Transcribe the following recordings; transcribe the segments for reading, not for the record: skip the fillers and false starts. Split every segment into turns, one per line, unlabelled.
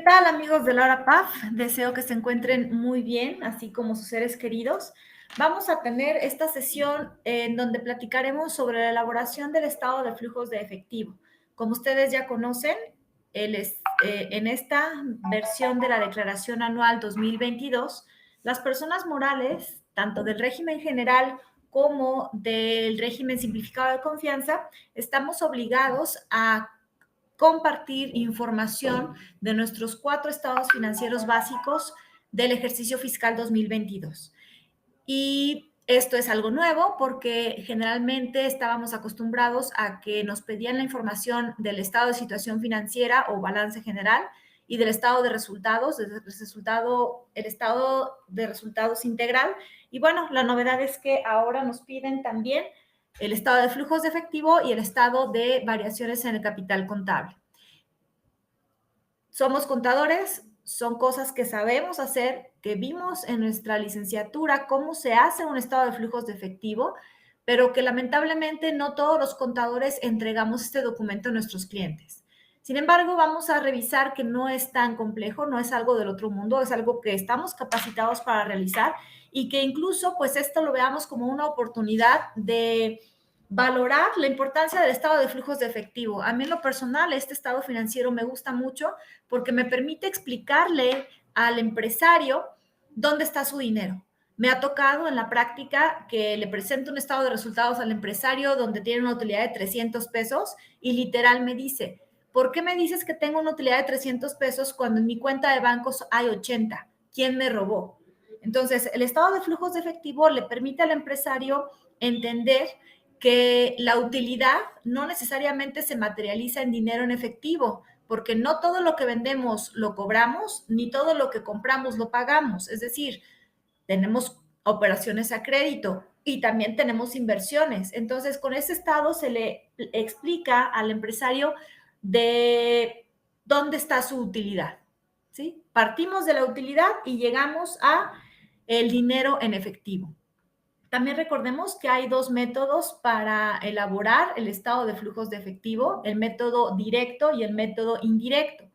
tal, amigos de Laura Paz? Deseo que se encuentren muy bien, así como sus seres queridos. Vamos a tener esta sesión en donde platicaremos sobre la elaboración del estado de flujos de efectivo. Como ustedes ya conocen, en esta versión de la Declaración Anual 2022, las personas morales, tanto del régimen general como del régimen simplificado de confianza, estamos obligados a compartir información de nuestros 4 estados financieros básicos del ejercicio fiscal 2022. Y esto es algo nuevo porque generalmente estábamos acostumbrados a que nos pedían la información del estado de situación financiera o balance general y del estado de resultados, el estado de resultados integral. Y bueno, la novedad es que ahora nos piden también el estado de flujos de efectivo y el estado de variaciones en el capital contable. Somos contadores, son cosas que sabemos hacer, que vimos en nuestra licenciatura, cómo se hace un estado de flujos de efectivo, pero que lamentablemente no todos los contadores entregamos este documento a nuestros clientes. Sin embargo, vamos a revisar que no es tan complejo, no es algo del otro mundo, es algo que estamos capacitados para realizar y que incluso pues esto lo veamos como una oportunidad de valorar la importancia del estado de flujos de efectivo. A mí en lo personal, este estado financiero me gusta mucho porque me permite explicarle al empresario dónde está su dinero. Me ha tocado en la práctica que le presento un estado de resultados al empresario donde tiene una utilidad de 300 pesos y literal me dice, ¿por qué me dices que tengo una utilidad de 300 pesos cuando en mi cuenta de bancos hay 80? ¿Quién me robó? Entonces, el estado de flujos de efectivo le permite al empresario entender que la utilidad no necesariamente se materializa en dinero en efectivo, porque no todo lo que vendemos lo cobramos, ni todo lo que compramos lo pagamos. Es decir, tenemos operaciones a crédito y también tenemos inversiones. Entonces, con ese estado se le explica al empresario de dónde está su utilidad. ¿Sí? Partimos de la utilidad y llegamos a el dinero en efectivo. También recordemos que hay 2 métodos para elaborar el estado de flujos de efectivo, el método directo y el método indirecto.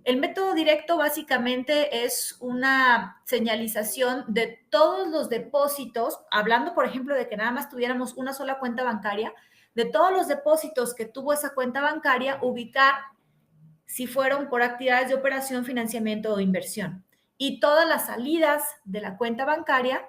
El método directo básicamente es una señalización de todos los depósitos, hablando por ejemplo de que nada más tuviéramos una sola cuenta bancaria, de todos los depósitos que tuvo esa cuenta bancaria, ubicar si fueron por actividades de operación, financiamiento o inversión. Y todas las salidas de la cuenta bancaria,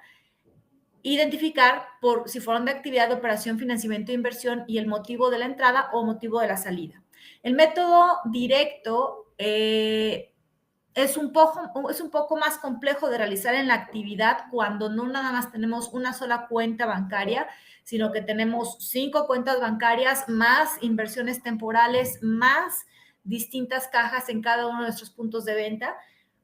identificar por si fueron de actividad de operación, financiamiento e inversión y el motivo de la entrada o motivo de la salida. El método directo es un poco más complejo de realizar en la actividad cuando no nada más tenemos una sola cuenta bancaria, sino que tenemos 5 cuentas bancarias más inversiones temporales, más distintas cajas en cada uno de nuestros puntos de venta,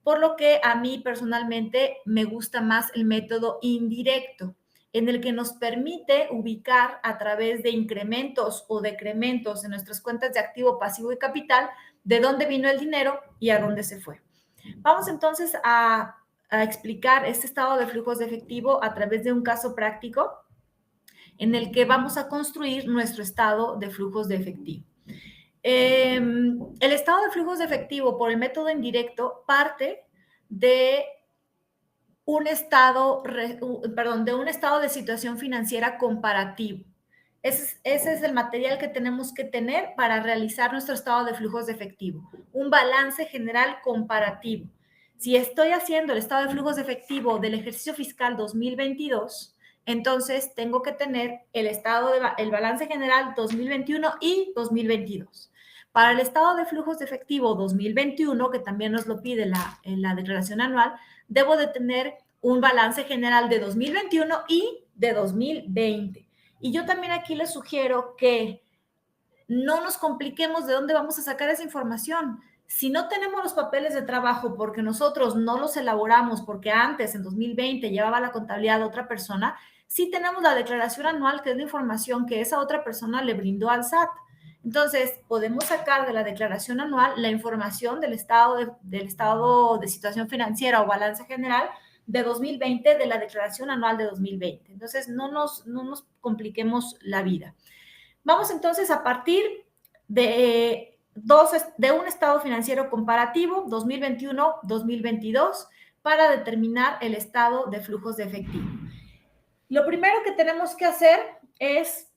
por lo que a mí personalmente me gusta más el método indirecto, en el que nos permite ubicar a través de incrementos o decrementos en nuestras cuentas de activo, pasivo y capital de dónde vino el dinero y a dónde se fue. Vamos entonces a explicar este estado de flujos de efectivo a través de un caso práctico en el que vamos a construir nuestro estado de flujos de efectivo. El estado de flujos de efectivo por el método indirecto parte de un estado, de un estado de situación financiera comparativo. Ese es el material que tenemos que tener para realizar nuestro estado de flujos de efectivo, un balance general comparativo. Si estoy haciendo el estado de flujos de efectivo del ejercicio fiscal 2022, entonces tengo que tener el balance general 2021 y 2022. Para el estado de flujos de efectivo 2021, que también nos lo pide la declaración anual, debo de tener un balance general de 2021 y de 2020. Y yo también aquí les sugiero que no nos compliquemos de dónde vamos a sacar esa información. Si no tenemos los papeles de trabajo porque nosotros no los elaboramos, porque antes, en 2020, llevaba la contabilidad de otra persona, sí tenemos la declaración anual, que es la información que esa otra persona le brindó al SAT. Entonces, podemos sacar de la declaración anual la información del estado de situación financiera o balance general de 2020 de la declaración anual de 2020. Entonces, no nos compliquemos la vida. Vamos entonces a partir de de un estado financiero comparativo 2021-2022 para determinar el estado de flujos de efectivo. Lo primero que tenemos que hacer es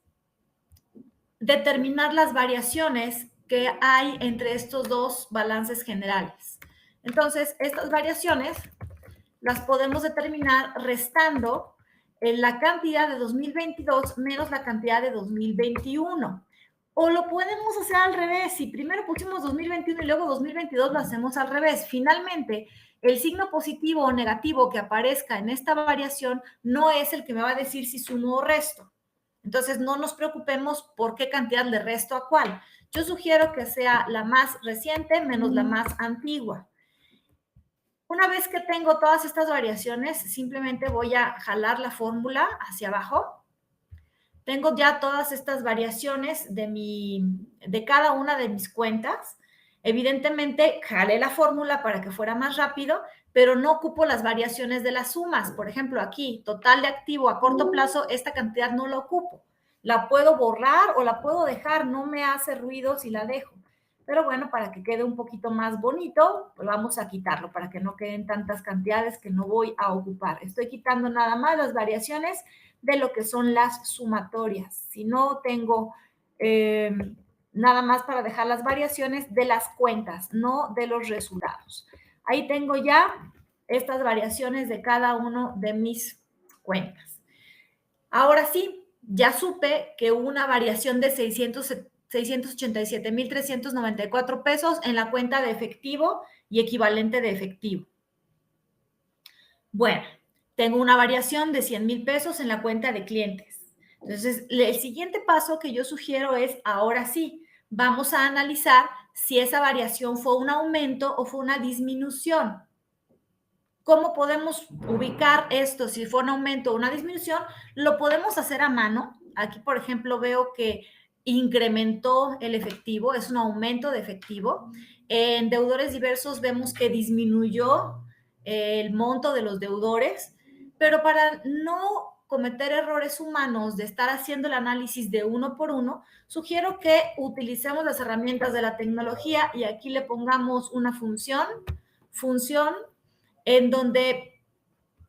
determinar las variaciones que hay entre estos dos balances generales. Entonces, estas variaciones las podemos determinar restando la cantidad de 2022 menos la cantidad de 2021. O lo podemos hacer al revés. Si primero pusimos 2021 y luego 2022, lo hacemos al revés. Finalmente, el signo positivo o negativo que aparezca en esta variación no es el que me va a decir si sumo o resto. Entonces, no nos preocupemos por qué cantidad le resto a cuál. Yo sugiero que sea la más reciente menos la más antigua. Una vez que tengo todas estas variaciones, simplemente voy a jalar la fórmula hacia abajo. Tengo ya todas estas variaciones de cada una de mis cuentas. Evidentemente, jalé la fórmula para que fuera más rápido, pero no ocupo las variaciones de las sumas. Por ejemplo, aquí, total de activo a corto plazo, esta cantidad no la ocupo. La puedo borrar o la puedo dejar, no me hace ruido si la dejo. Pero bueno, para que quede un poquito más bonito, pues vamos a quitarlo para que no queden tantas cantidades que no voy a ocupar. Estoy quitando nada más las variaciones de lo que son las sumatorias. Si no tengo nada más para dejar las variaciones de las cuentas, no de los resultados. Ahí tengo ya estas variaciones de cada uno de mis cuentas. Ahora sí, ya supe que hubo una variación de 687,394 pesos en la cuenta de efectivo y equivalente de efectivo. Bueno, tengo una variación de 100,000 pesos en la cuenta de clientes. Entonces, el siguiente paso que yo sugiero es, ahora sí, vamos a analizar si esa variación fue un aumento o fue una disminución. ¿Cómo podemos ubicar esto? Si fue un aumento o una disminución, lo podemos hacer a mano. Aquí, por ejemplo, veo que incrementó el efectivo, es un aumento de efectivo. En deudores diversos vemos que disminuyó el monto de los deudores, pero para no cometer errores humanos de estar haciendo el análisis de uno por uno, sugiero que utilicemos las herramientas de la tecnología y aquí le pongamos una función en donde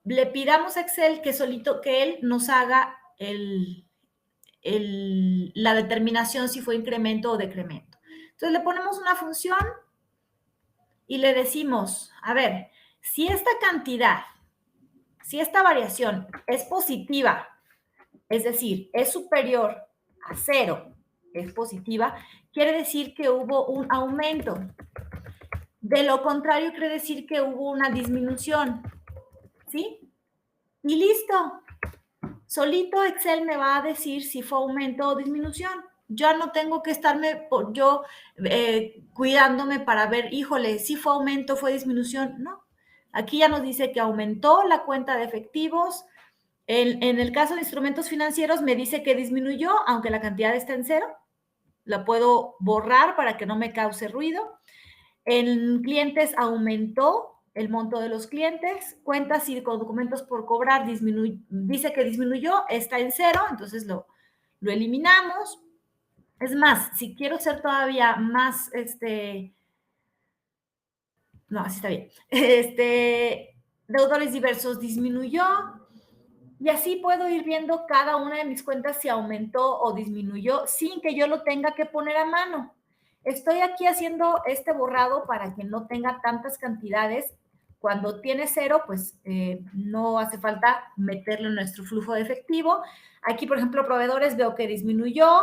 le pidamos a Excel que solito que él nos haga la determinación si fue incremento o decremento. Entonces le ponemos una función y le decimos, a ver, si esta cantidad, si esta variación es positiva, es decir, es superior a 0, es positiva, quiere decir que hubo un aumento. De lo contrario, quiere decir que hubo una disminución. ¿Sí? Y listo. Solito Excel me va a decir si fue aumento o disminución. Ya no tengo que estarme cuidándome para ver, híjole, si fue aumento, fue disminución. No. Aquí ya nos dice que aumentó la cuenta de efectivos. En el caso de instrumentos financieros me dice que disminuyó, aunque la cantidad está en 0. La puedo borrar para que no me cause ruido. En clientes aumentó el monto de los clientes, cuentas y con documentos por cobrar dice que disminuyó, está en 0, entonces lo eliminamos. Es más, si quiero ser todavía más, no, así está bien, deudores diversos disminuyó, y así puedo ir viendo cada una de mis cuentas si aumentó o disminuyó sin que yo lo tenga que poner a mano. Estoy aquí haciendo este borrado para que no tenga tantas cantidades. Cuando tiene 0, pues no hace falta meterlo en nuestro flujo de efectivo. Aquí, por ejemplo, proveedores veo que disminuyó,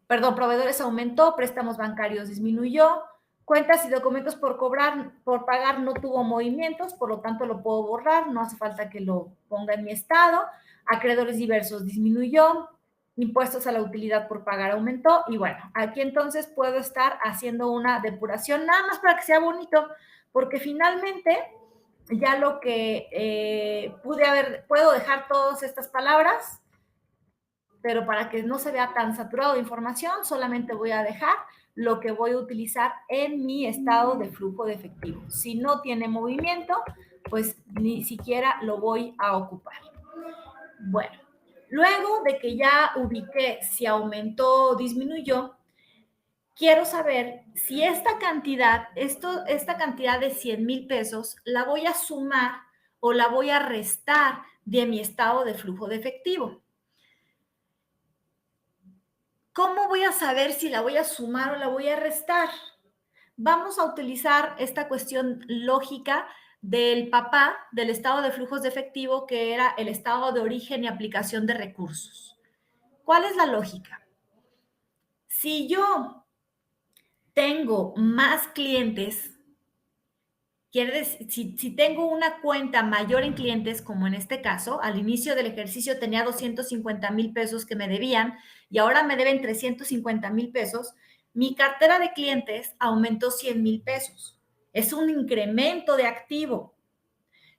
proveedores aumentó, préstamos bancarios disminuyó, cuentas y documentos por pagar no tuvo movimientos, por lo tanto lo puedo borrar, no hace falta que lo ponga en mi estado. Acreedores diversos disminuyó, impuestos a la utilidad por pagar aumentó, y bueno, aquí entonces puedo estar haciendo una depuración, nada más para que sea bonito, porque finalmente ya lo que puedo dejar todas estas palabras, pero para que no se vea tan saturado de información, solamente voy a dejar lo que voy a utilizar en mi estado de flujo de efectivo. Si no tiene movimiento, pues ni siquiera lo voy a ocupar. Bueno, luego de que ya ubiqué si aumentó o disminuyó, quiero saber si esta cantidad, esta cantidad de 100,000 pesos, la voy a sumar o la voy a restar de mi estado de flujo de efectivo. ¿Cómo voy a saber si la voy a sumar o la voy a restar? Vamos a utilizar esta cuestión lógica del papá del estado de flujos de efectivo, que era el estado de origen y aplicación de recursos. ¿Cuál es la lógica? Si yo tengo más clientes, quiere decir, si tengo una cuenta mayor en clientes, como en este caso, al inicio del ejercicio tenía 250,000 pesos que me debían y ahora me deben 350,000 pesos, mi cartera de clientes aumentó 100,000 pesos. Es un incremento de activo.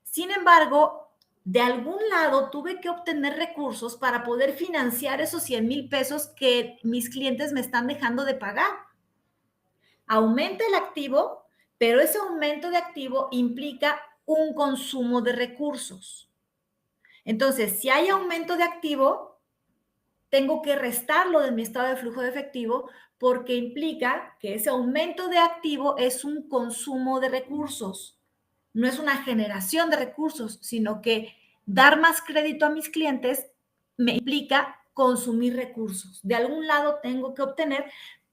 Sin embargo, de algún lado tuve que obtener recursos para poder financiar esos 100,000 pesos que mis clientes me están dejando de pagar. Aumenta el activo, pero ese aumento de activo implica un consumo de recursos. Entonces, si hay aumento de activo, tengo que restarlo de mi estado de flujo de efectivo porque implica que ese aumento de activo es un consumo de recursos. No es una generación de recursos, sino que dar más crédito a mis clientes me implica consumir recursos. De algún lado tengo que obtener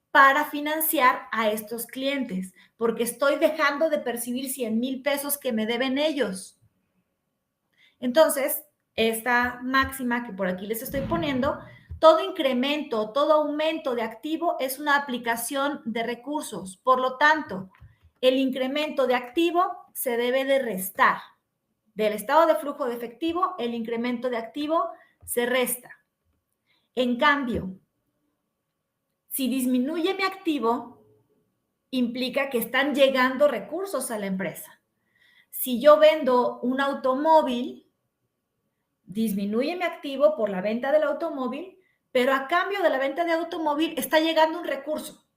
para financiar a estos clientes, porque estoy dejando de percibir 100,000 pesos que me deben ellos. Entonces, esta máxima que por aquí les estoy poniendo, todo incremento, todo aumento de activo es una aplicación de recursos. Por lo tanto, el incremento de activo se debe de restar. Del estado de flujo de efectivo, el incremento de activo se resta. En cambio, si disminuye mi activo, implica que están llegando recursos a la empresa. Si yo vendo un automóvil, disminuye mi activo por la venta del automóvil, pero a cambio de la venta de automóvil está llegando un recurso.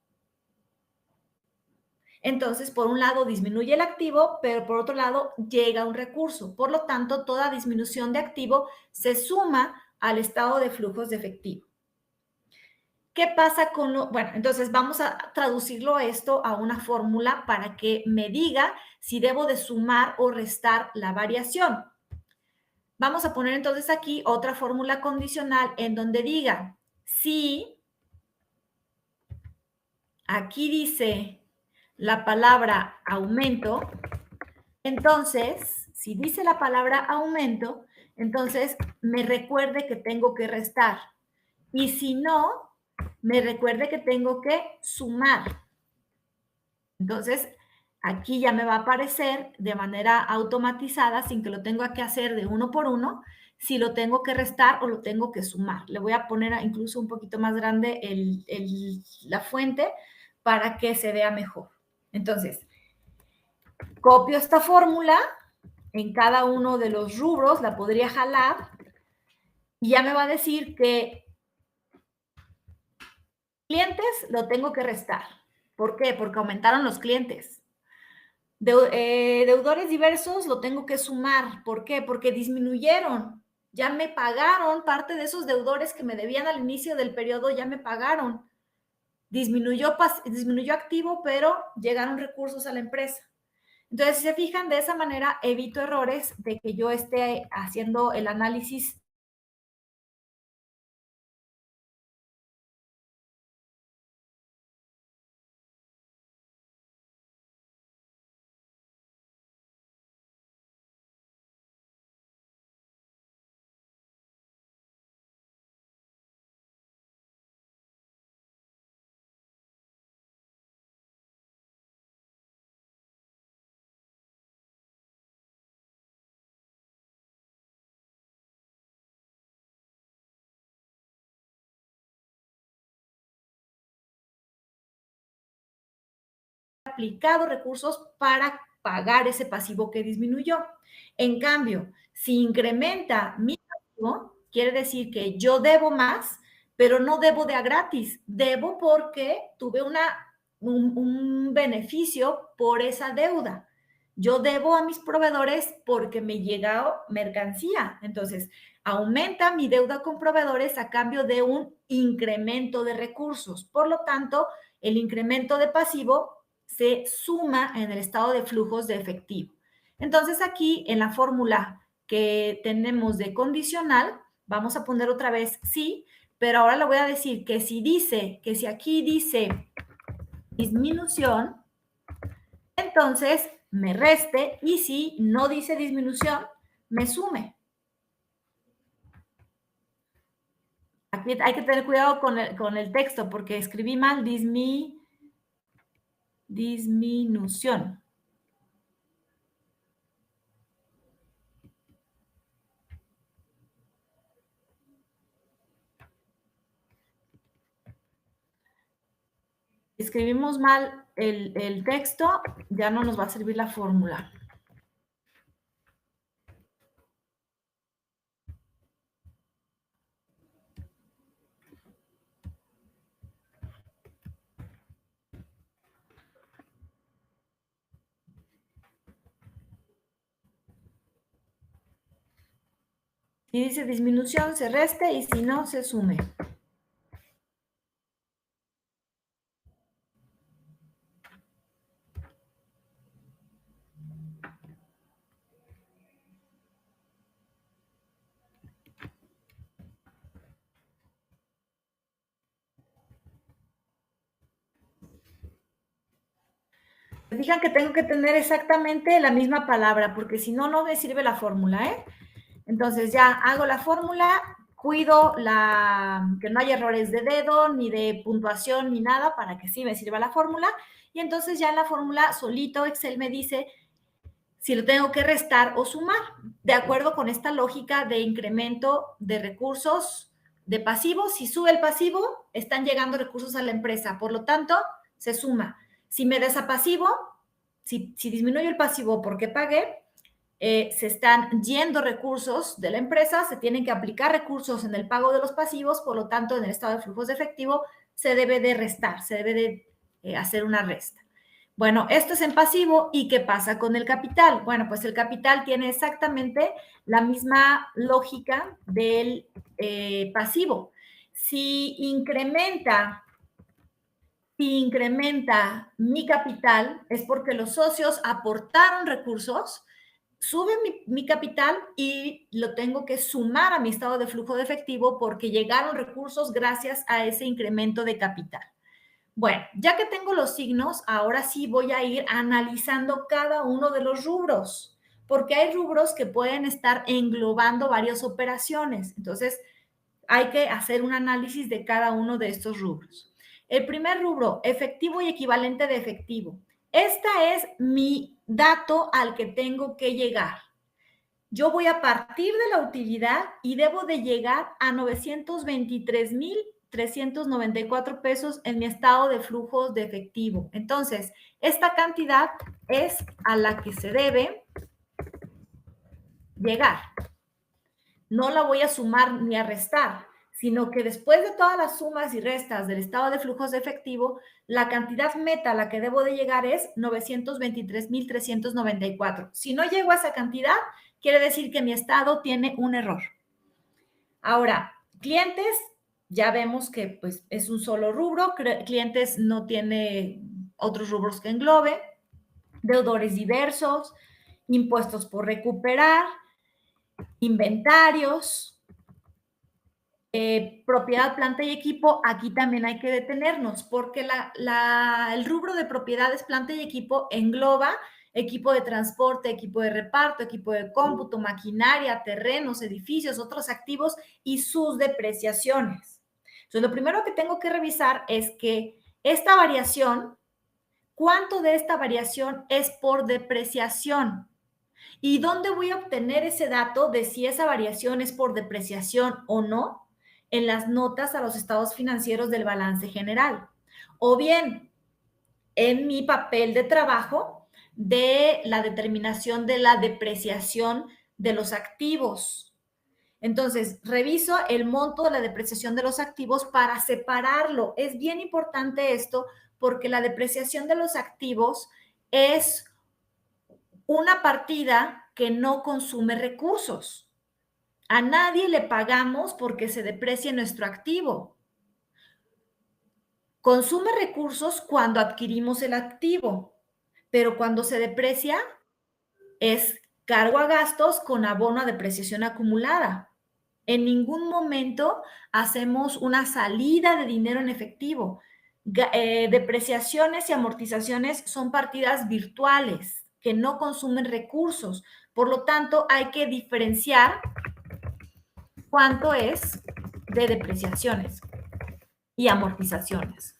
Entonces, por un lado disminuye el activo, pero por otro lado llega un recurso. Por lo tanto, toda disminución de activo se suma al estado de flujos de efectivo. ¿Qué pasa con lo? Bueno, entonces vamos a traducirlo esto a una fórmula para que me diga si debo de sumar o restar la variación. Vamos a poner entonces aquí otra fórmula condicional en donde diga, si aquí dice la palabra aumento, entonces, si dice la palabra aumento, entonces me recuerde que tengo que restar. Y si no, me recuerde que tengo que sumar. Entonces, aquí ya me va a aparecer de manera automatizada, sin que lo tenga que hacer de uno por uno, si lo tengo que restar o lo tengo que sumar. Le voy a poner incluso un poquito más grande la fuente para que se vea mejor. Entonces, copio esta fórmula en cada uno de los rubros, la podría jalar y ya me va a decir que clientes lo tengo que restar. ¿Por qué? Porque aumentaron los clientes. Deudores diversos lo tengo que sumar. ¿Por qué? Porque disminuyeron. Ya me pagaron parte de esos deudores que me debían al inicio del periodo, ya me pagaron. Disminuyó activo, pero llegaron recursos a la empresa. Entonces, si se fijan, de esa manera evito errores de que yo esté haciendo el análisis aplicado recursos para pagar ese pasivo que disminuyó. En cambio, si incrementa mi pasivo, quiere decir que yo debo más, pero no debo de a gratis, debo porque tuve un beneficio por esa deuda. Yo debo a mis proveedores porque me llega mercancía. Entonces, aumenta mi deuda con proveedores a cambio de un incremento de recursos. Por lo tanto, el incremento de pasivo se suma en el estado de flujos de efectivo. Entonces, aquí en la fórmula que tenemos de condicional, vamos a poner otra vez sí, pero ahora le voy a decir que si aquí dice disminución, entonces me reste, y si no dice disminución, me sume. Aquí hay que tener cuidado con el texto porque escribí mal disminución. Escribimos mal el texto, ya no nos va a servir la fórmula. Si dice disminución, se reste, y si no, se sume. Fijan que tengo que tener exactamente la misma palabra, porque si no, no me sirve la fórmula, ¿eh? Entonces ya hago la fórmula, cuido que no haya errores de dedo, ni de puntuación, ni nada, para que sí me sirva la fórmula. Y entonces ya en la fórmula solito Excel me dice si lo tengo que restar o sumar, de acuerdo con esta lógica de incremento de recursos de pasivos. Si sube el pasivo, están llegando recursos a la empresa, por lo tanto, se suma. Si me desapasivo, si disminuyo el pasivo porque pagué, se están yendo recursos de la empresa, se tienen que aplicar recursos en el pago de los pasivos, por lo tanto, en el estado de flujos de efectivo se debe de restar, se debe de hacer una resta. Bueno, esto es en pasivo. ¿Y qué pasa con el capital? Bueno, pues el capital tiene exactamente la misma lógica del pasivo. Si incrementa mi capital, es porque los socios aportaron recursos, sube mi capital y lo tengo que sumar a mi estado de flujo de efectivo porque llegaron recursos gracias a ese incremento de capital. Bueno, ya que tengo los signos, ahora sí voy a ir analizando cada uno de los rubros, porque hay rubros que pueden estar englobando varias operaciones. Entonces, hay que hacer un análisis de cada uno de estos rubros. El primer rubro, efectivo y equivalente de efectivo. Esta es mi dato al que tengo que llegar. Yo voy a partir de la utilidad y debo de llegar a 923,394 pesos en mi estado de flujos de efectivo. Entonces, esta cantidad es a la que se debe llegar. No la voy a sumar ni a restar, sino que después de todas las sumas y restas del estado de flujos de efectivo, la cantidad meta a la que debo de llegar es 923,394. Si no llego a esa cantidad, quiere decir que mi estado tiene un error. Ahora, clientes, ya vemos que pues, es un solo rubro. Clientes no tiene otros rubros que englobe. Deudores diversos, impuestos por recuperar, inventarios, propiedad, planta y equipo. Aquí también hay que detenernos porque el rubro de propiedades, planta y equipo engloba equipo de transporte, equipo de reparto, equipo de cómputo, maquinaria, terrenos, edificios, otros activos y sus depreciaciones. Entonces, lo primero que tengo que revisar es que esta variación, ¿cuánto de esta variación es por depreciación? ¿Y dónde voy a obtener ese dato de si esa variación es por depreciación o no? En las notas a los estados financieros del balance general. O bien, en mi papel de trabajo de la determinación de la depreciación de los activos. Entonces, reviso el monto de la depreciación de los activos para separarlo. Es bien importante esto porque la depreciación de los activos es una partida que no consume recursos. A nadie le pagamos porque se deprecie nuestro activo. Consume recursos cuando adquirimos el activo, pero cuando se deprecia es cargo a gastos con abono a depreciación acumulada. En ningún momento hacemos una salida de dinero en efectivo. Depreciaciones y amortizaciones son partidas virtuales que no consumen recursos. Por lo tanto, hay que diferenciar cuánto es de depreciaciones y amortizaciones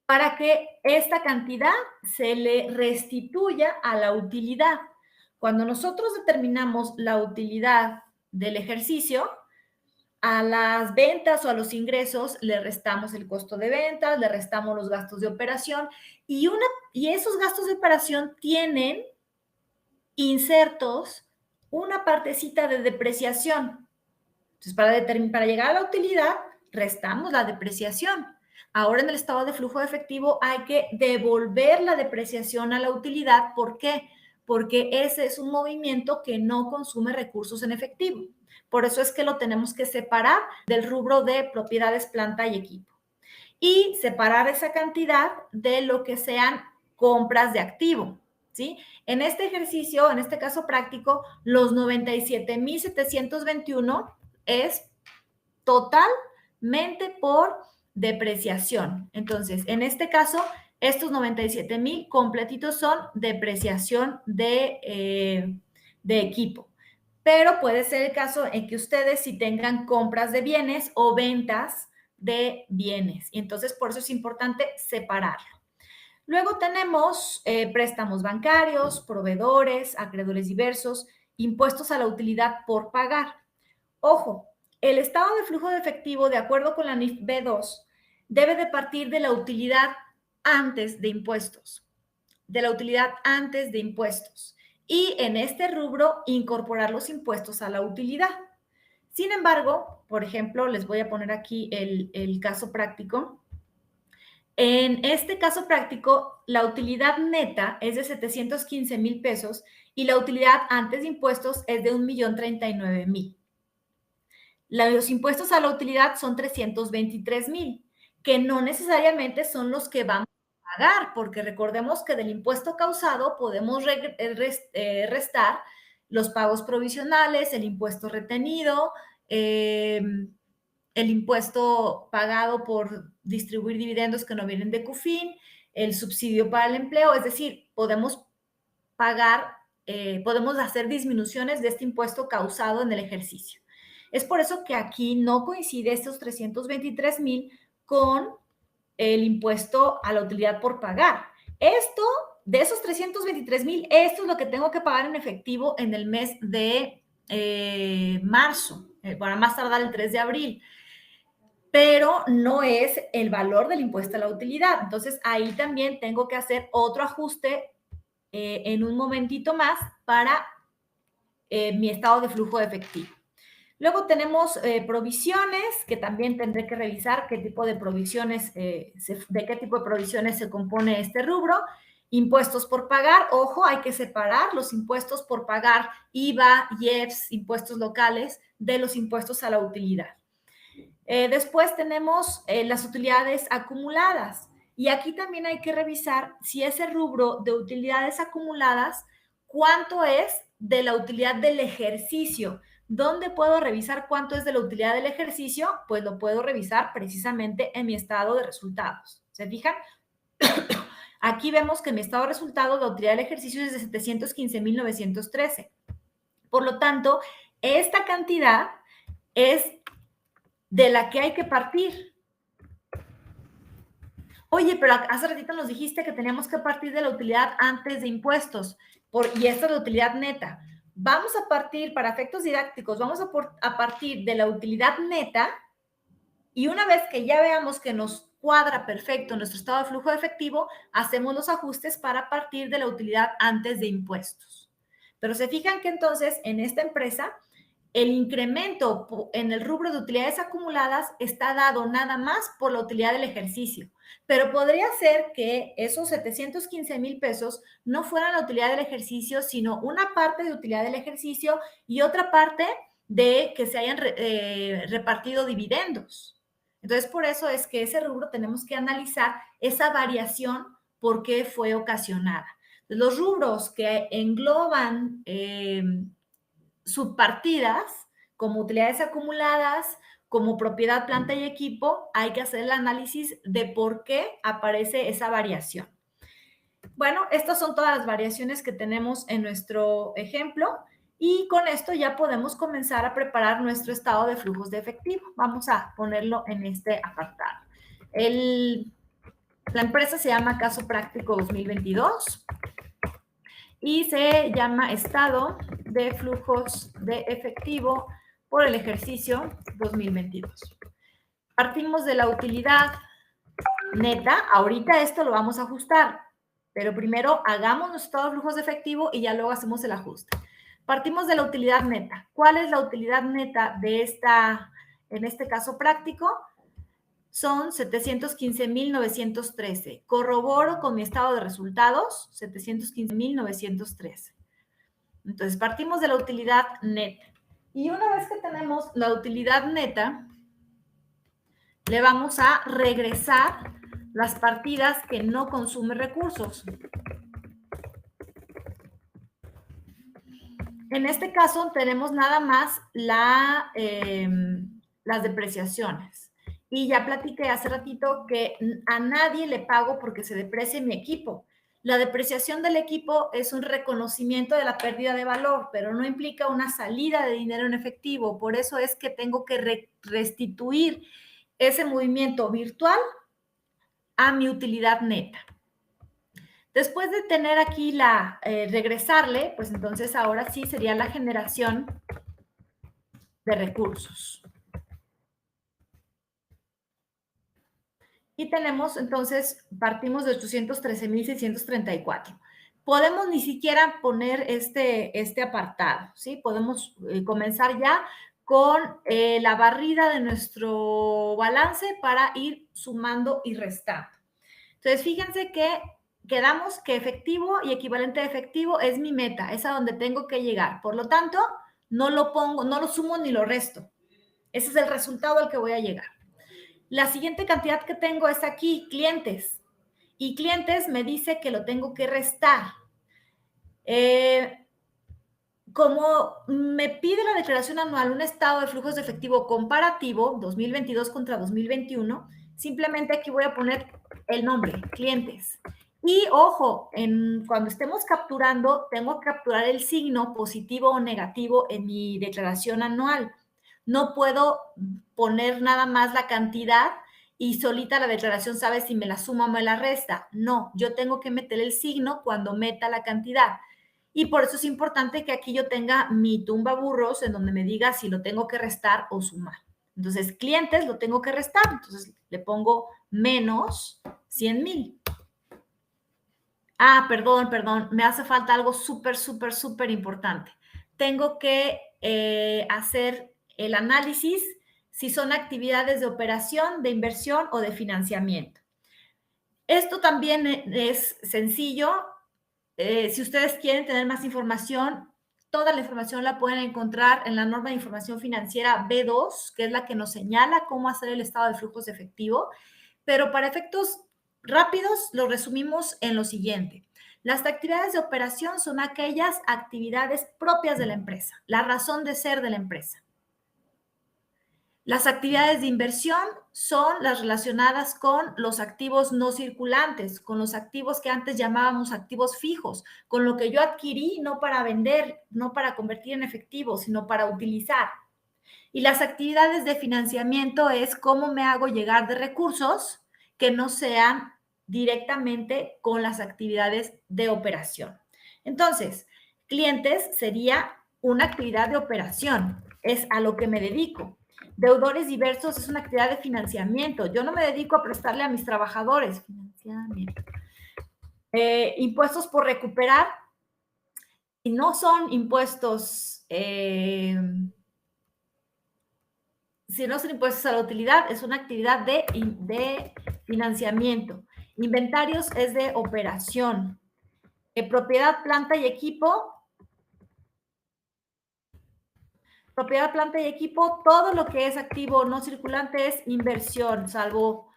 para que esta cantidad se le restituya a la utilidad. Cuando nosotros determinamos la utilidad del ejercicio, a las ventas o a los ingresos le restamos el costo de ventas, le restamos los gastos de operación y esos gastos de operación tienen insertos una partecita de depreciación. Entonces, para llegar a la utilidad, restamos la depreciación. Ahora en el estado de flujo de efectivo hay que devolver la depreciación a la utilidad. ¿Por qué? Porque ese es un movimiento que no consume recursos en efectivo. Por eso es que lo tenemos que separar del rubro de propiedades, planta y equipo. Y separar esa cantidad de lo que sean compras de activo, ¿sí? En este ejercicio, en este caso práctico, los 97,721 es totalmente por depreciación. Entonces, en este caso, estos 97,000 completitos son depreciación de equipo. Pero puede ser el caso en que ustedes sí tengan compras de bienes o ventas de bienes. Y entonces, por eso es importante separarlo. Luego tenemos préstamos bancarios, proveedores, acreedores diversos, impuestos a la utilidad por pagar. Ojo, el estado de flujo de efectivo, de acuerdo con la NIF B2, debe de partir de la utilidad antes de impuestos, de la utilidad antes de impuestos. Y en este rubro, incorporar los impuestos a la utilidad. Sin embargo, por ejemplo, les voy a poner aquí el caso práctico. En este caso práctico, la utilidad neta es de 715,000 pesos y la utilidad antes de impuestos es de 1,039,000. Los impuestos a la utilidad son 323,000, que no necesariamente son los que vamos a pagar, porque recordemos que del impuesto causado podemos restar los pagos provisionales, el impuesto retenido, el impuesto pagado por distribuir dividendos que no vienen de CUFIN, el subsidio para el empleo, es decir, podemos pagar, podemos hacer disminuciones de este impuesto causado en el ejercicio. Es por eso que aquí no coincide estos 323,000 con el impuesto a la utilidad por pagar. Esto, de esos 323,000, esto es lo que tengo que pagar en efectivo en el mes de marzo, para más tardar el 3 de abril. Pero no es el valor del impuesto a la utilidad. Entonces, ahí también tengo que hacer otro ajuste en un momentito más para mi estado de flujo de efectivo. Luego tenemos provisiones, que también tendré que revisar qué tipo de provisiones, de qué tipo de provisiones se compone este rubro. Impuestos por pagar, ojo, hay que separar los impuestos por pagar, IVA, IEPS, impuestos locales, de los impuestos a la utilidad. Después tenemos las utilidades acumuladas. Y aquí también hay que revisar si ese rubro de utilidades acumuladas, cuánto es de la utilidad del ejercicio. ¿Dónde puedo revisar cuánto es de la utilidad del ejercicio? Pues lo puedo revisar precisamente en mi estado de resultados. ¿Se fijan? Aquí vemos que mi estado de resultados, la utilidad del ejercicio es de 715,913. Por lo tanto, esta cantidad es de la que hay que partir. Oye, pero hace ratito nos dijiste que teníamos que partir de la utilidad antes de impuestos, y esta es la utilidad neta. Vamos a partir, para efectos didácticos, vamos a partir de la utilidad neta, y una vez que ya veamos que nos cuadra perfecto nuestro estado de flujo de efectivo, hacemos los ajustes para partir de la utilidad antes de impuestos. Pero se fijan que entonces en esta empresa el incremento en el rubro de utilidades acumuladas está dado nada más por la utilidad del ejercicio, pero podría ser que esos 715,000 pesos no fueran la utilidad del ejercicio, sino una parte de utilidad del ejercicio y otra parte de que se hayan repartido dividendos. Entonces, por eso es que ese rubro tenemos que analizar esa variación, por qué fue ocasionada. Los rubros que engloban subpartidas, como utilidades acumuladas, como propiedad, planta y equipo, hay que hacer el análisis de por qué aparece esa variación. Bueno, estas son todas las variaciones que tenemos en nuestro ejemplo y con esto ya podemos comenzar a preparar nuestro estado de flujos de efectivo. Vamos a ponerlo en este apartado. La empresa se llama Caso Práctico 2022 y se llama Estado de Flujos de Efectivo por el ejercicio 2022. Partimos de la utilidad neta. Ahorita esto lo vamos a ajustar, pero primero hagamos nuestro estado de flujos de efectivo y ya luego hacemos el ajuste. Partimos de la utilidad neta. ¿Cuál es la utilidad neta de en este caso práctico? Son 715,913. Corroboro con mi estado de resultados, 715,913. Entonces, partimos de la utilidad neta. Y una vez que tenemos la utilidad neta, le vamos a regresar las partidas que no consumen recursos. En este caso, tenemos nada más las depreciaciones. Y ya platiqué hace ratito que a nadie le pago porque se deprecie mi equipo. La depreciación del equipo es un reconocimiento de la pérdida de valor, pero no implica una salida de dinero en efectivo. Por eso es que tengo que restituir ese movimiento virtual a mi utilidad neta. Después de tener aquí regresarle, pues entonces ahora sí sería la generación de recursos. Y tenemos, entonces, partimos de 813,634. Podemos ni siquiera poner este apartado, ¿sí? Podemos comenzar ya con la barrida de nuestro balance para ir sumando y restando. Entonces, fíjense que quedamos que efectivo y equivalente de efectivo es mi meta, es a donde tengo que llegar. Por lo tanto, no lo pongo, no lo sumo ni lo resto. Ese es el resultado al que voy a llegar. La siguiente cantidad que tengo es aquí, clientes. Y clientes me dice que lo tengo que restar. Como me pide la declaración anual un estado de flujos de efectivo comparativo, 2022 contra 2021, simplemente aquí voy a poner el nombre, clientes. Y ojo, cuando estemos capturando, tengo que capturar el signo positivo o negativo en mi declaración anual. No puedo poner nada más la cantidad y solita la declaración sabe si me la suma o me la resta. No, yo tengo que meter el signo cuando meta la cantidad. Y por eso es importante que aquí yo tenga mi tumba burros en donde me diga si lo tengo que restar o sumar. Entonces, clientes lo tengo que restar. Entonces, le pongo menos 100,000. Ah, perdón. Me hace falta algo súper importante. Tengo que hacer el análisis si son actividades de operación, de inversión o de financiamiento. Esto también es sencillo. Si ustedes quieren tener más información, toda la información la pueden encontrar en la norma de información financiera B2, que es la que nos señala cómo hacer el estado de flujos de efectivo, pero para efectos rápidos lo resumimos en lo siguiente. Las actividades de operación son aquellas actividades propias de la empresa, la razón de ser de la empresa. Las actividades de inversión son las relacionadas con los activos no circulantes, con los activos que antes llamábamos activos fijos, con lo que yo adquirí no para vender, no para convertir en efectivo, sino para utilizar. Y las actividades de financiamiento es cómo me hago llegar de recursos que no sean directamente con las actividades de operación. Entonces, clientes sería una actividad de operación, es a lo que me dedico. Deudores diversos es una actividad de financiamiento. Yo no me dedico a prestarle a mis trabajadores. Financiamiento. Impuestos por recuperar. Y no son impuestos si no son impuestos a la utilidad, es una actividad de financiamiento. Inventarios es de operación. Propiedad, planta y equipo. Propiedad, planta y equipo, todo lo que es activo no circulante es inversión, salvo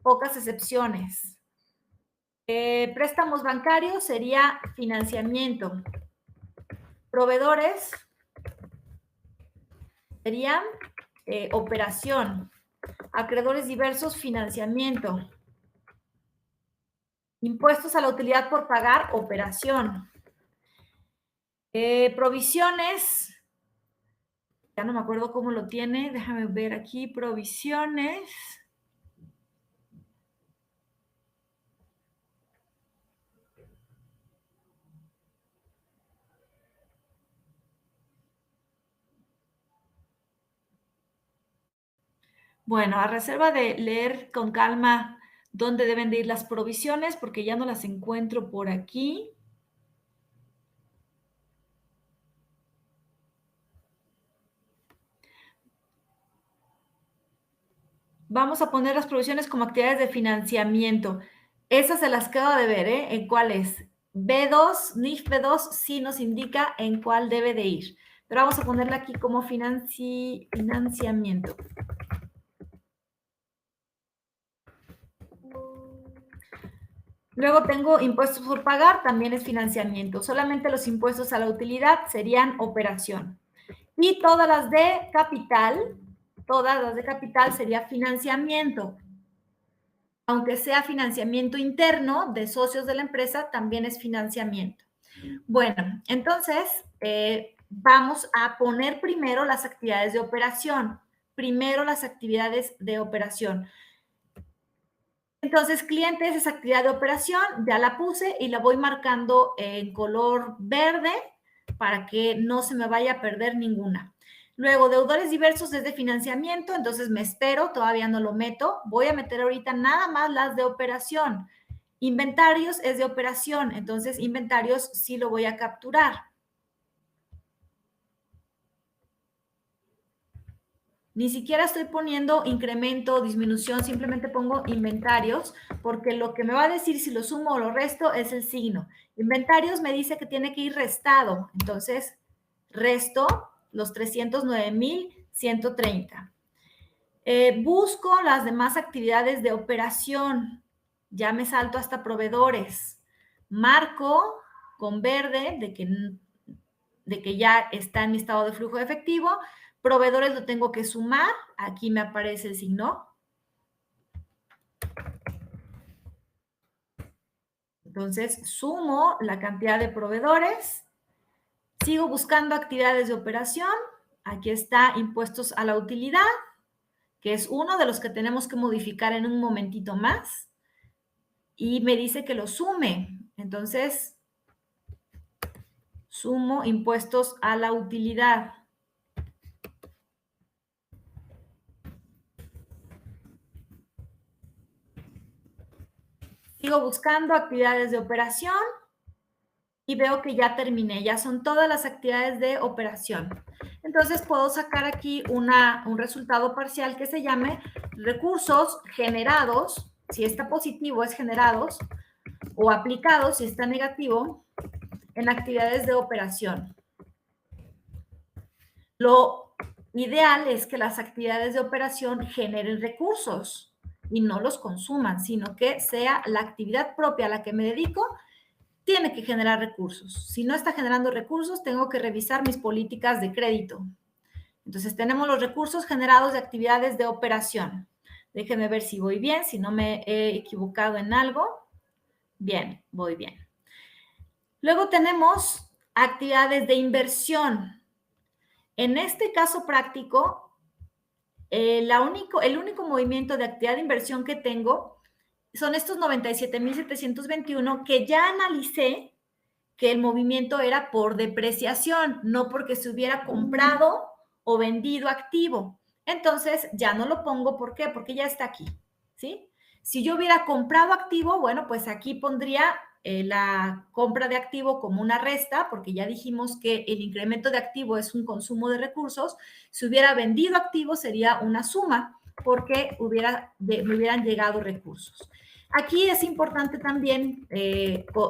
pocas excepciones. Préstamos bancarios sería financiamiento. Proveedores serían operación. Acreedores diversos, financiamiento. Impuestos a la utilidad por pagar, operación. Provisiones, ya no me acuerdo cómo lo tiene, déjame ver aquí, provisiones. Bueno, a reserva de leer con calma dónde deben de ir las provisiones, porque ya no las encuentro por aquí. Vamos a poner las provisiones como actividades de financiamiento. Esas se las quedo de ver, ¿eh? ¿En cuál es? B2, NIF B2 sí nos indica en cuál debe de ir. Pero vamos a ponerla aquí como financiamiento. Luego tengo impuestos por pagar, también es financiamiento. Solamente los impuestos a la utilidad serían operación. Y todas las de capital sería financiamiento. Aunque sea financiamiento interno de socios de la empresa, también es financiamiento. Bueno, entonces vamos a poner primero las actividades de operación. Primero las actividades de operación. Entonces, clientes es actividad de operación, ya la puse y la voy marcando en color verde para que no se me vaya a perder ninguna. Luego, deudores diversos es de financiamiento, entonces me espero, todavía no lo meto. Voy a meter ahorita nada más las de operación. Inventarios es de operación, entonces inventarios sí lo voy a capturar. Ni siquiera estoy poniendo incremento o disminución, simplemente pongo inventarios, porque lo que me va a decir si lo sumo o lo resto es el signo. Inventarios me dice que tiene que ir restado, entonces resto los 309,130. Busco las demás actividades de operación, ya me salto hasta proveedores. Marco con verde de que ya está en mi estado de flujo de efectivo. Proveedores lo tengo que sumar. Aquí me aparece el signo. Entonces, sumo la cantidad de proveedores. Sigo buscando actividades de operación. Aquí está impuestos a la utilidad, que es uno de los que tenemos que modificar en un momentito más. Y me dice que lo sume. Entonces, sumo impuestos a la utilidad. Sigo buscando actividades de operación y veo que ya terminé, ya son todas las actividades de operación. Entonces puedo sacar aquí un resultado parcial que se llame recursos generados, si está positivo es generados, o aplicados, si está negativo, en actividades de operación. Lo ideal es que las actividades de operación generen recursos y no los consuman, sino que sea la actividad propia a la que me dedico, tiene que generar recursos. Si no está generando recursos, tengo que revisar mis políticas de crédito. Entonces, tenemos los recursos generados de actividades de operación. Déjenme ver si voy bien, si no me he equivocado en algo. Bien, voy bien. Luego tenemos actividades de inversión. En este caso práctico, el único movimiento de actividad de inversión que tengo son estos 97,721 que ya analicé que el movimiento era por depreciación, no porque se hubiera comprado o vendido activo. Entonces, ya no lo pongo, ¿por qué? Porque ya está aquí, ¿sí? Si yo hubiera comprado activo, bueno, pues aquí pondría la compra de activo como una resta, porque ya dijimos que el incremento de activo es un consumo de recursos. Si hubiera vendido activos sería una suma, porque me hubieran llegado recursos. Aquí es importante también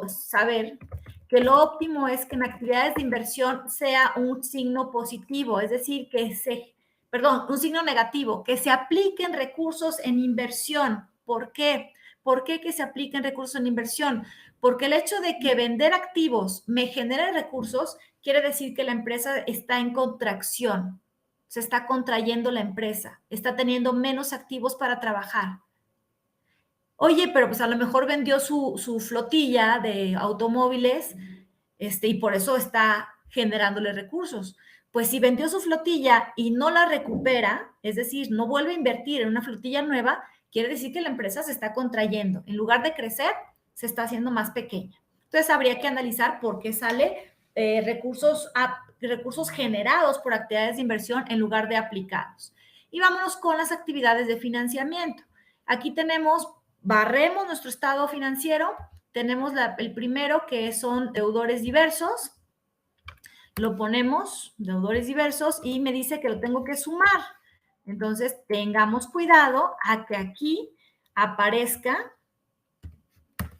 saber que lo óptimo es que en actividades de inversión sea un signo positivo, es decir, un signo negativo, que se apliquen recursos en inversión. ¿Por qué? ¿Por qué que se apliquen recursos en inversión? Porque el hecho de que vender activos me genere recursos quiere decir que la empresa está en contracción, se está contrayendo la empresa, está teniendo menos activos para trabajar. Oye, pero pues a lo mejor vendió su flotilla de automóviles, y por eso está generándole recursos. Pues si vendió su flotilla y no la recupera, es decir, no vuelve a invertir en una flotilla nueva, quiere decir que la empresa se está contrayendo. En lugar de crecer, se está haciendo más pequeña. Entonces habría que analizar por qué sale recursos generados por actividades de inversión en lugar de aplicados. Y vámonos con las actividades de financiamiento. Aquí barremos nuestro estado financiero. Tenemos el primero, que son deudores diversos. Lo ponemos, deudores diversos, y me dice que lo tengo que sumar. Entonces, tengamos cuidado a que aquí aparezca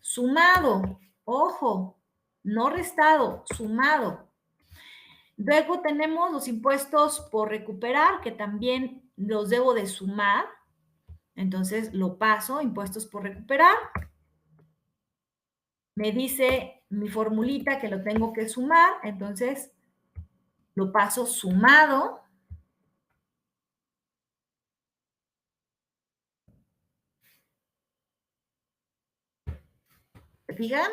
sumado. Ojo, no restado, sumado. Luego tenemos los impuestos por recuperar, que también los debo de sumar. Entonces, lo paso, impuestos por recuperar. Me dice mi formulita que lo tengo que sumar, entonces lo paso sumado. ¿Se fijan?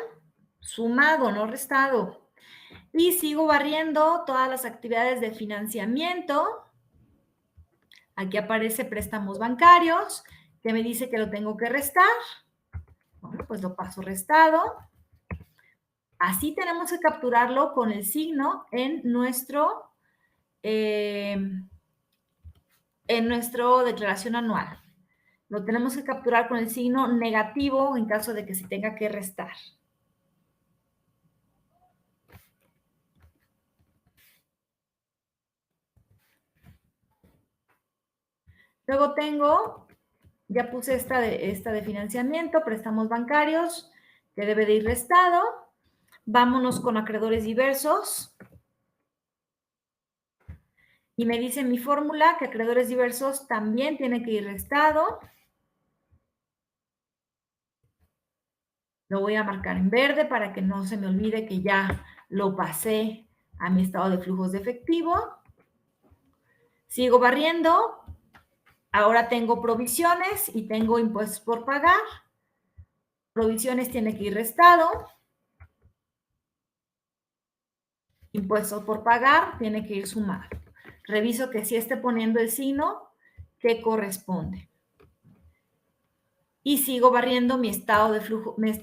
Sumado, no restado. Y sigo barriendo todas las actividades de financiamiento. Aquí aparece préstamos bancarios, que me dice que lo tengo que restar. Bueno, pues lo paso restado. Así tenemos que capturarlo con el signo en nuestro declaración anual. Lo tenemos que capturar con el signo negativo en caso de que se tenga que restar. Luego ya puse esta de financiamiento, préstamos bancarios, que debe de ir restado. Vámonos con acreedores diversos. Y me dice mi fórmula que acreedores diversos también tiene que ir restado. Lo voy a marcar en verde para que no se me olvide que ya lo pasé a mi estado de flujos de efectivo. Sigo barriendo. Ahora tengo provisiones y tengo impuestos por pagar. Provisiones tiene que ir restado. Impuestos por pagar tiene que ir sumado. Reviso que sí esté poniendo el signo que corresponde. Y sigo barriendo mi estado de flujo, mi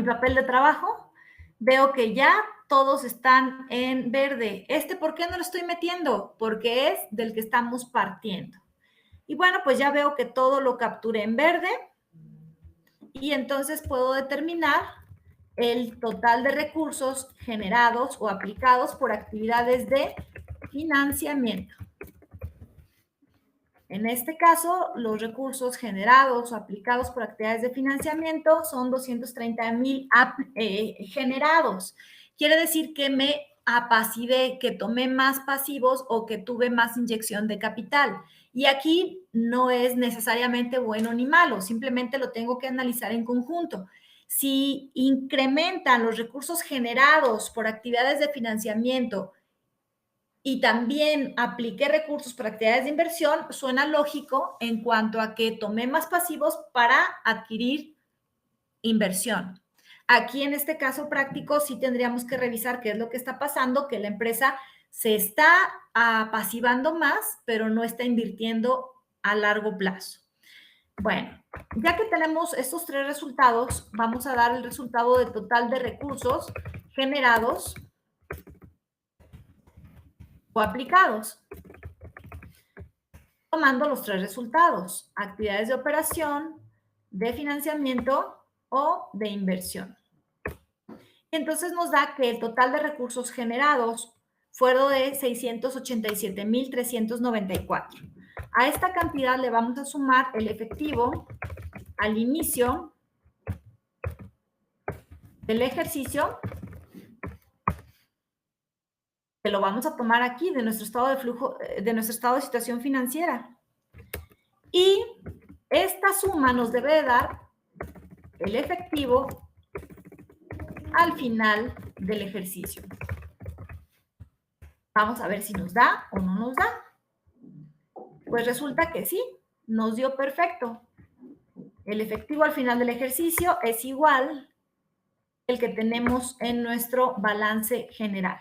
papel de trabajo. Veo que ya todos están en verde. ¿Por qué no lo estoy metiendo? Porque es del que estamos partiendo. Y bueno, pues ya veo que todo lo capturé en verde. Y entonces puedo determinar el total de recursos generados o aplicados por actividades de financiamiento. En este caso, los recursos generados o aplicados por actividades de financiamiento son 230,000 generados. Quiere decir que me apasivé, que tomé más pasivos o que tuve más inyección de capital. Y aquí no es necesariamente bueno ni malo, simplemente lo tengo que analizar en conjunto. Si incrementan los recursos generados por actividades de financiamiento y también apliqué recursos para actividades de inversión, suena lógico en cuanto a que tomé más pasivos para adquirir inversión. Aquí en este caso práctico sí tendríamos que revisar qué es lo que está pasando, que la empresa se está apasivando más, pero no está invirtiendo a largo plazo. Bueno, ya que tenemos estos tres resultados, vamos a dar el resultado del total de recursos generados o aplicados. Tomando los tres resultados: actividades de operación, de financiamiento o de inversión. Entonces nos da que el total de recursos generados fueron de 687,394. A esta cantidad le vamos a sumar el efectivo al inicio del ejercicio, que lo vamos a tomar aquí de nuestro estado de flujo, de nuestro estado de situación financiera. Y esta suma nos debe de dar el efectivo al final del ejercicio. Vamos a ver si nos da o no nos da. Pues resulta que sí, nos dio perfecto. El efectivo al final del ejercicio es igual al que tenemos en nuestro balance general.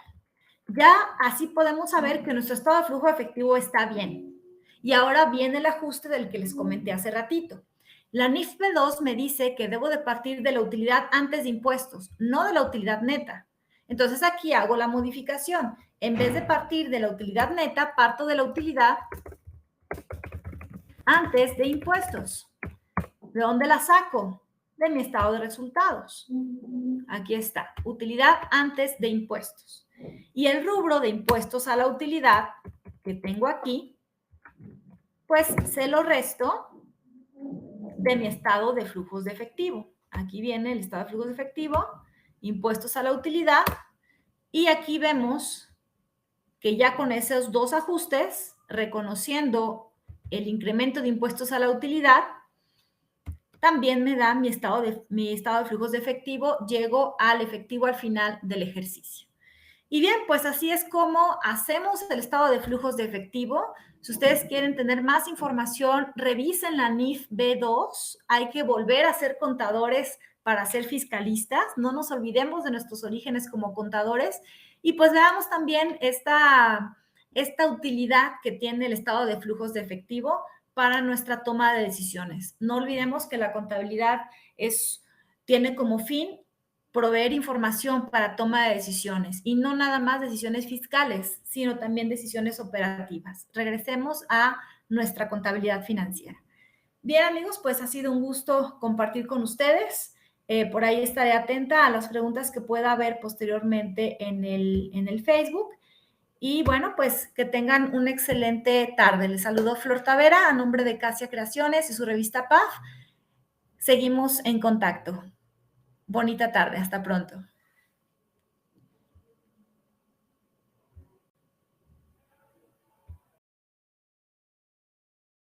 Ya así podemos saber que nuestro estado de flujo efectivo está bien. Y ahora viene el ajuste del que les comenté hace ratito. La NIF B2 me dice que debo de partir de la utilidad antes de impuestos, no de la utilidad neta. Entonces aquí hago la modificación. En vez de partir de la utilidad neta, parto de la utilidad antes de impuestos. ¿De dónde la saco? De mi estado de resultados. Aquí está, utilidad antes de impuestos. Y el rubro de impuestos a la utilidad que tengo aquí, pues se lo resto de mi estado de flujos de efectivo. Aquí viene el estado de flujos de efectivo, impuestos a la utilidad, y aquí vemos que ya con esos dos ajustes, reconociendo el incremento de impuestos a la utilidad, también me da mi estado de flujos de efectivo, llego al efectivo al final del ejercicio. Y bien, pues así es como hacemos el estado de flujos de efectivo. Si ustedes quieren tener más información, revisen la NIF B2. Hay que volver a ser contadores para ser fiscalistas. No nos olvidemos de nuestros orígenes como contadores. Y pues veamos también esta utilidad que tiene el estado de flujos de efectivo para nuestra toma de decisiones. No olvidemos que la contabilidad tiene como fin proveer información para toma de decisiones y no nada más decisiones fiscales, sino también decisiones operativas. Regresemos a nuestra contabilidad financiera. Bien, amigos, pues ha sido un gusto compartir con ustedes. Por ahí estaré atenta a las preguntas que pueda haber posteriormente en el Facebook. Y bueno, pues que tengan una excelente tarde. Les saludo Flor Tavera a nombre de Casia Creaciones y su revista PAF. Seguimos en contacto. Bonita tarde. Hasta pronto.